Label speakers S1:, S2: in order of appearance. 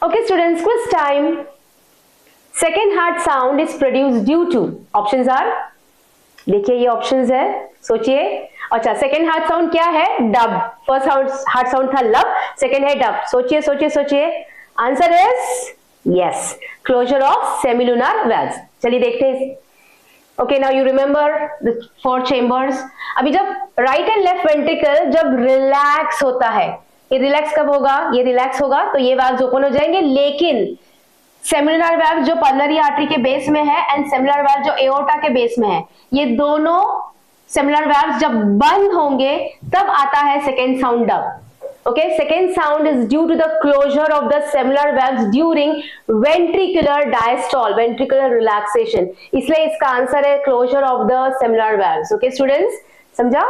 S1: Okay students, quiz time. Second heart sound is produced due to, options are, देखिए ये options है, सोचिए। अच्छा, सेकेंड हार्ट साउंड क्या है? डब। फर्स्ट हार्ट साउंड था लब, सेकेंड है डब। सोचिए सोचिए सोचिए, answer is yes, closure of semilunar valves. चलिए देखते हैं। Okay, now you remember the 4 chambers. अभी जब राइट एंड लेफ्ट वेंट्रिकल जब रिलैक्स होता है, ये रिलैक्स कब होगा? ये रिलैक्स होगा तो ये वाल्व्स ओपन हो जाएंगे, लेकिन सेमिलुनर वाल्व जो पल्मोनरी आर्टरी के बेस में है एंड सेमिलुनर वाल्व जो एओर्टा के बेस में है, ये दोनों सेमिलुनर वाल्व जब बंद होंगे तब आता है second sound dub. Okay, second sound is due to the closure of the semilunar valves during ventricular diastole, ventricular relaxation. इसलिए इसका आंसर है closure of the semilunar valves. Okay, students, समझा?